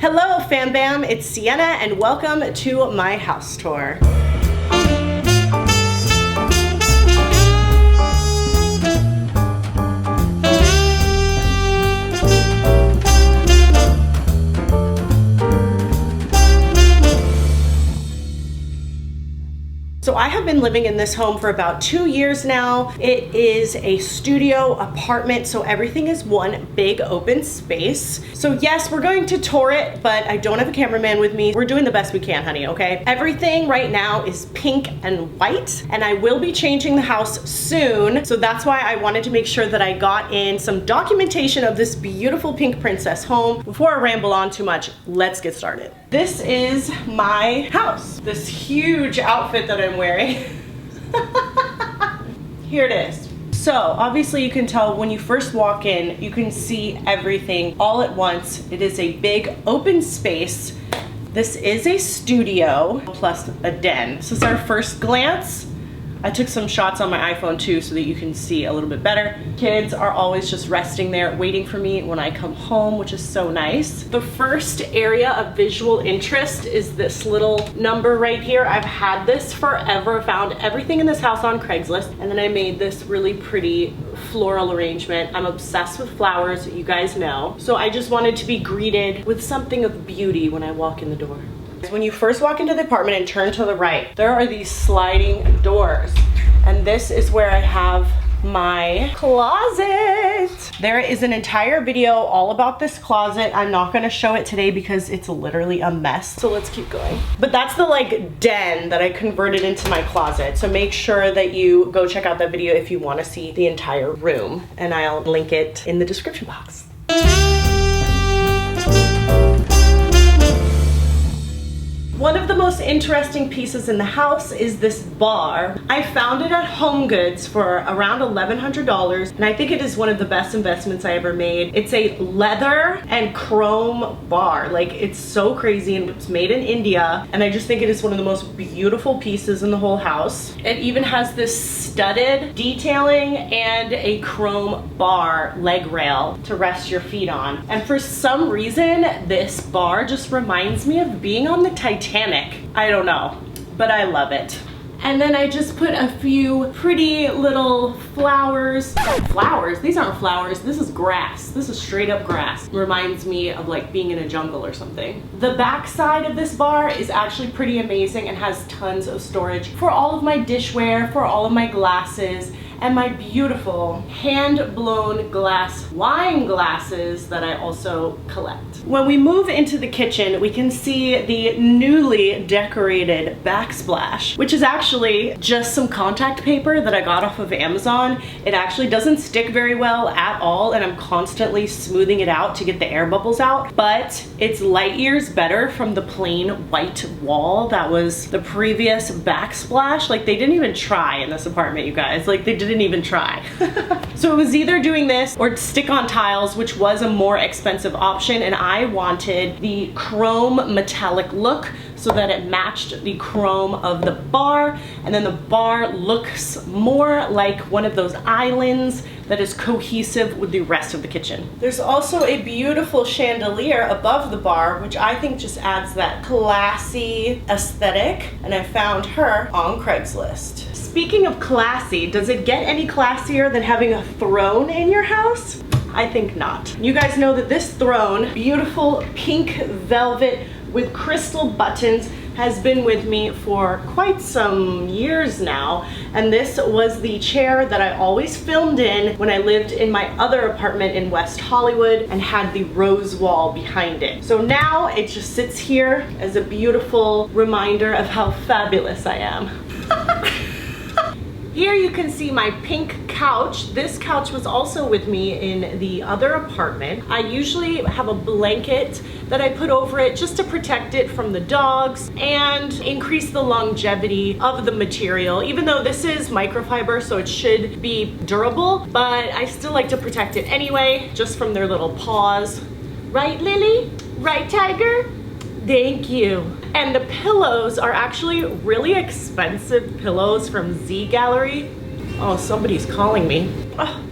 Hello fam bam, it's Sienna and welcome to my house tour. So I have been living in this home for about 2 years now. It is a studio apartment, so everything is one big open space. So yes, we're going to tour it, but I don't have a cameraman with me. We're doing the best we can, honey, okay? Everything right now is pink and white, and I will be changing the house soon. So that's why I wanted to make sure that I got in some documentation of this beautiful pink princess home. Before I ramble on too much, let's get started. This is my house. This huge outfit that I'm wearing. Here it is. So obviously you can tell when you first walk in, you can see everything all at once. It is a big open space. This is a studio plus a den. This is our first glance. I took some shots on my iPhone too so that you can see a little bit better. Kids are always just resting there waiting for me when I come home, which is so nice. The first area of visual interest is this little number right here. I've had this forever, found everything in this house on Craigslist, and then I made this really pretty floral arrangement. I'm obsessed with flowers, you guys know. So I just wanted to be greeted with something of beauty when I walk in the door. When you first walk into the apartment and turn to the right, there are these sliding doors. And this is where I have my closet. There is an entire video all about this closet. I'm not gonna show it today because it's literally a mess. So let's keep going. But that's the like den that I converted into my closet. So make sure that you go check out that video if you wanna see the entire room. And I'll link it in the description box. One of the most interesting pieces in the house is this bar. I found it at Home Goods for around $1,100, and I think it is one of the best investments I ever made. It's a leather and chrome bar. Like, it's so crazy, and it's made in India, and I just think it is one of the most beautiful pieces in the whole house. It even has this studded detailing and a chrome bar leg rail to rest your feet on. And for some reason, this bar just reminds me of being on the Titanic. I don't know, but I love it. And then I just put a few pretty little flowers. Flowers? These aren't flowers, this is grass. This is straight up grass. Reminds me of like being in a jungle or something. The back side of this bar is actually pretty amazing and has tons of storage for all of my dishware, for all of my glasses, and my beautiful hand-blown glass wine glasses that I also collect. When we move into the kitchen, we can see the newly decorated backsplash, which is actually just some contact paper that I got off of Amazon. It actually doesn't stick very well at all, and I'm constantly smoothing it out to get the air bubbles out, but it's light years better from the plain white wall that was the previous backsplash. Like, they didn't even try in this apartment, you guys. Like, they didn't even try. So it was either doing this or stick on tiles, which was a more expensive option, and I wanted the chrome metallic look so that it matched the chrome of the bar, and then the bar looks more like one of those islands that is cohesive with the rest of the kitchen. There's also a beautiful chandelier above the bar, which I think just adds that classy aesthetic, and I found her on Craigslist. Speaking of classy, does it get any classier than having a throne in your house? I think not. You guys know that this throne, beautiful pink velvet with crystal buttons, has been with me for quite some years now, and this was the chair that I always filmed in when I lived in my other apartment in West Hollywood and had the rose wall behind it. So now it just sits here as a beautiful reminder of how fabulous I am. Here you can see my pink couch. This couch was also with me in the other apartment. I usually have a blanket that I put over it just to protect it from the dogs and increase the longevity of the material. Even though this is microfiber, so it should be durable, but I still like to protect it anyway, just from their little paws. Right, Lily? Right, Tiger? Thank you. And the pillows are actually really expensive pillows from Z Gallery. Oh, somebody's calling me. Oh,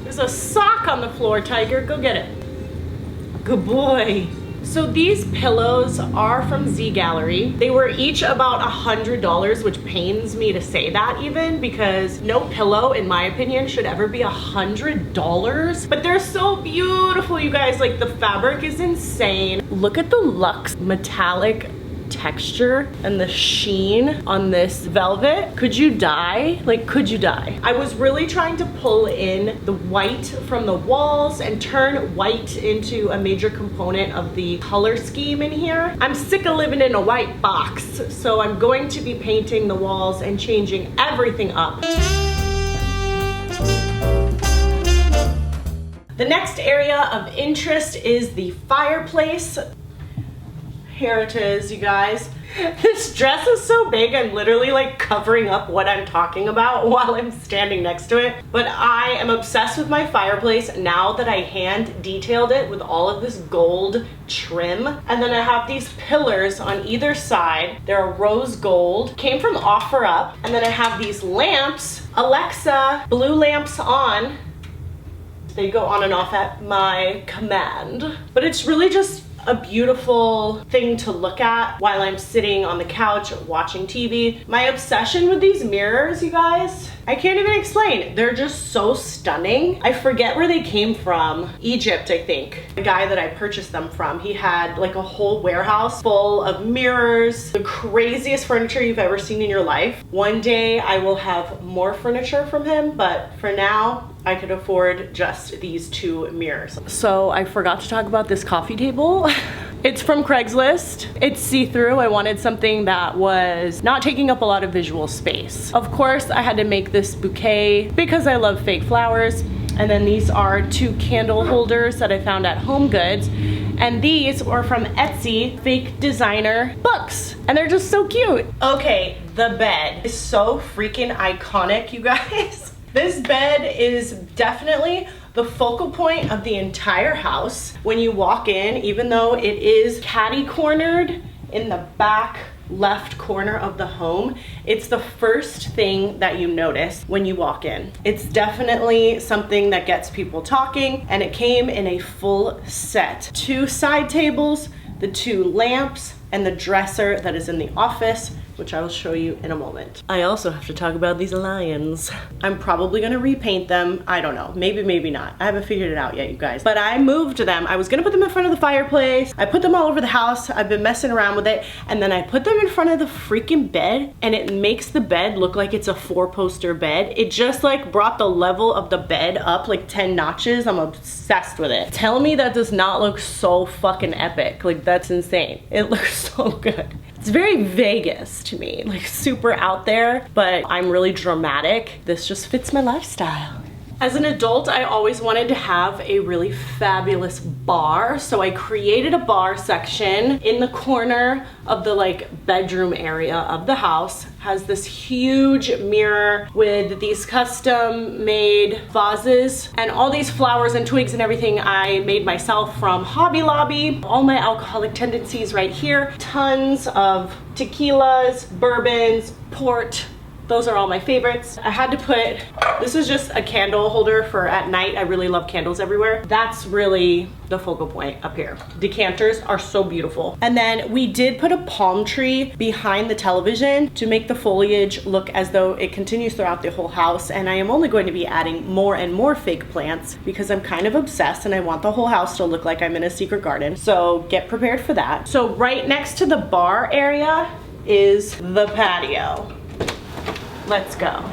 there's a sock on the floor, Tiger. Go get it. Good boy. So these pillows are from Z Gallery. They were each about $100, which pains me to say that even, because no pillow, in my opinion, should ever be $100. But they're so beautiful, you guys. Like, the fabric is insane. Look at the luxe metallic texture and the sheen on this velvet. Could you die? Like, could you die? I was really trying to pull in the white from the walls and turn white into a major component of the color scheme in here. I'm sick of living in a white box, so I'm going to be painting the walls and changing everything up. The next area of interest is the fireplace. Here it is, you guys. This dress is so big, I'm literally like covering up what I'm talking about while I'm standing next to it. But I am obsessed with my fireplace now that I hand detailed it with all of this gold trim. And then I have these pillars on either side. They're rose gold, came from OfferUp. And then I have these lamps, Alexa, blue lamps on. They go on and off at my command. But it's really just a beautiful thing to look at while I'm sitting on the couch watching TV. My obsession with these mirrors, you guys, I can't even explain. They're just so stunning. I forget where they came from. Egypt, I think. The guy that I purchased them from, he had like a whole warehouse full of mirrors, the craziest furniture you've ever seen in your life. One day I will have more furniture from him, but for now, I could afford just these two mirrors. So I forgot to talk about this coffee table. It's from Craigslist. It's see-through. I wanted something that was not taking up a lot of visual space. Of course, I had to make this bouquet because I love fake flowers. And then these are two candle holders that I found at HomeGoods. And these are from Etsy, fake designer books. And they're just so cute. Okay, the bed is so freaking iconic, you guys. This bed is definitely the focal point of the entire house. When you walk in, even though it is catty-cornered in the back left corner of the home, it's the first thing that you notice when you walk in. It's definitely something that gets people talking, and it came in a full set. 2 side tables, the 2 lamps, and the dresser that is in the office, which I will show you in a moment. I also have to talk about these lions. I'm probably gonna repaint them. I don't know, maybe, maybe not. I haven't figured it out yet, you guys. But I moved them. I was gonna put them in front of the fireplace. I put them all over the house. I've been messing around with it. And then I put them in front of the freaking bed, and it makes the bed look like it's a 4-poster bed. It just like brought the level of the bed up like 10 notches. I'm obsessed with it. Tell me that does not look so fucking epic. Like, that's insane. It looks so good. It's very Vegas to me, like super out there, but I'm really dramatic. This just fits my lifestyle. As an adult, I always wanted to have a really fabulous bar, so I created a bar section in the corner of the like bedroom area of the house. Has this huge mirror with these custom made vases and all these flowers and twigs and everything I made myself from Hobby Lobby. All my alcoholic tendencies right here. Tons of tequilas, bourbons, port. Those are all my favorites. I had to put, this is just a candle holder for at night. I really love candles everywhere. That's really the focal point up here. Decanters are so beautiful. And then we did put a palm tree behind the television to make the foliage look as though it continues throughout the whole house. And I am only going to be adding more and more fake plants because I'm kind of obsessed and I want the whole house to look like I'm in a secret garden. So get prepared for that. So right next to the bar area is the patio. Let's go.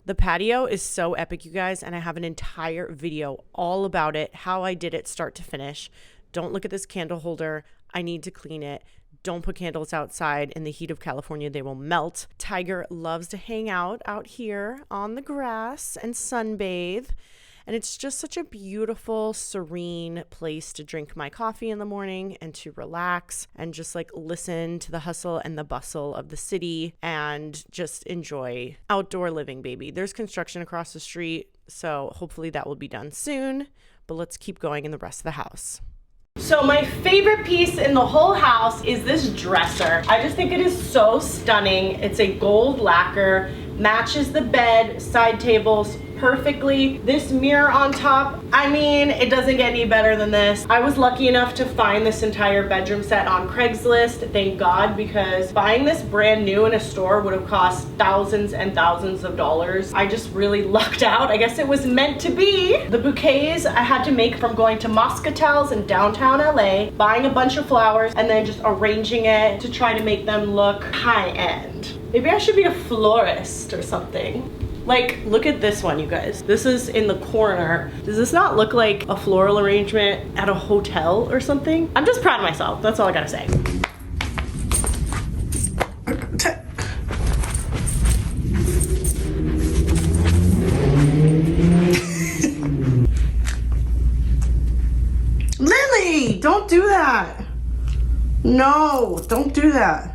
The patio is so epic, you guys, and I have an entire video all about it, how I did it start to finish. Don't look at this candle holder. I need to clean it. Don't put candles outside. In the heat of California, they will melt. Tiger loves to hang out here on the grass and sunbathe. And it's just such a beautiful, serene place to drink my coffee in the morning and to relax and just like listen to the hustle and the bustle of the city and just enjoy outdoor living, baby. There's construction across the street, so hopefully that will be done soon, but let's keep going in the rest of the house. So my favorite piece in the whole house is this dresser. I just think it is so stunning. It's a gold lacquer, matches the bed, side tables, perfectly. This mirror on top, I mean, it doesn't get any better than this. I was lucky enough to find this entire bedroom set on Craigslist, thank God, because buying this brand new in a store would have cost thousands and thousands of dollars. I just really lucked out. I guess it was meant to be. The bouquets I had to make from going to Moscatel's in downtown LA, buying a bunch of flowers, and then just arranging it to try to make them look high-end. Maybe I should be a florist or something. Like, look at this one, you guys. This is in the corner. Does this not look like a floral arrangement at a hotel or something? I'm just proud of myself. That's all I gotta say. Lily, don't do that. No, don't do that.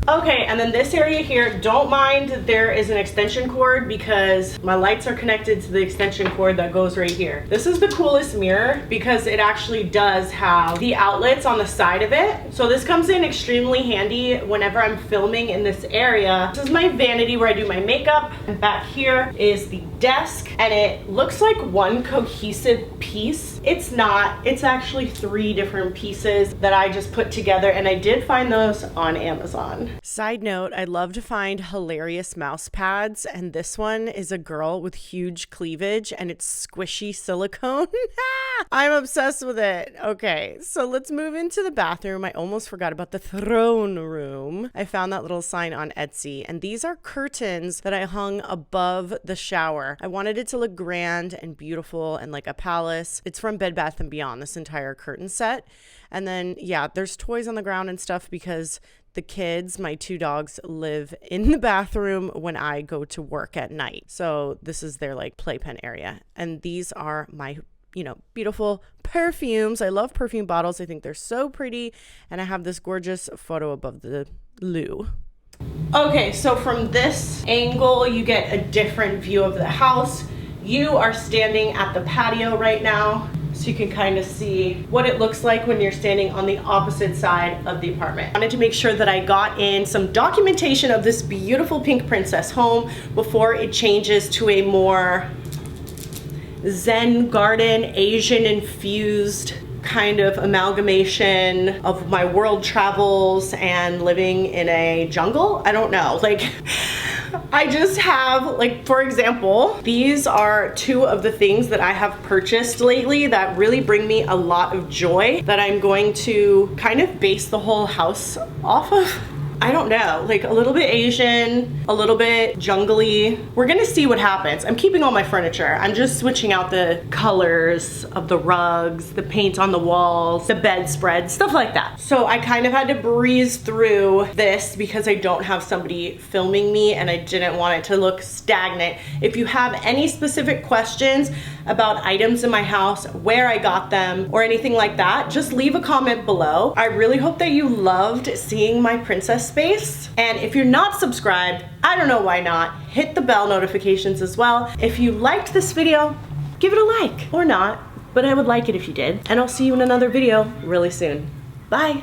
Okay, and then this area here, don't mind that there is an extension cord because my lights are connected to the extension cord that goes right here. This is the coolest mirror because it actually does have the outlets on the side of it. So this comes in extremely handy whenever I'm filming in this area. This is my vanity where I do my makeup, and back here is the desk, and it looks like one cohesive piece. It's not. It's actually 3 different pieces that I just put together, and I did find those on Amazon. Side note, I love to find hilarious mouse pads, and this one is a girl with huge cleavage and it's squishy silicone. I'm obsessed with it. Okay, so let's move into the bathroom. I almost forgot about the throne room. I found that little sign on Etsy, and these are curtains that I hung above the shower. I wanted it to look grand and beautiful and like a palace. It's from Bed Bath & Beyond, this entire curtain set. And then, yeah, there's toys on the ground and stuff because the kids, my 2 dogs, live in the bathroom when I go to work at night. So this is their like playpen area. And these are my, you know, beautiful perfumes. I love perfume bottles. I think they're so pretty. And I have this gorgeous photo above the loo. Okay, so from this angle, you get a different view of the house. You are standing at the patio right now, so you can kind of see what it looks like when you're standing on the opposite side of the apartment. I wanted to make sure that I got in some documentation of this beautiful pink princess home before it changes to a more Zen garden, Asian infused kind of amalgamation of my world travels and living in a jungle. I don't know, like I just have, like, for example, these are 2 of the things that I have purchased lately that really bring me a lot of joy that I'm going to kind of base the whole house off of. I don't know, like a little bit Asian, a little bit jungly. We're gonna see what happens. I'm keeping all my furniture. I'm just switching out the colors of the rugs, the paint on the walls, the bedspread, stuff like that. So I kind of had to breeze through this because I don't have somebody filming me and I didn't want it to look stagnant. If you have any specific questions about items in my house, where I got them, or anything like that, just leave a comment below. I really hope that you loved seeing my princess space. And if you're not subscribed, I don't know why not, hit the bell notifications as well. If you liked this video, give it a like, or not, but I would like it if you did. And I'll see you in another video really soon. Bye.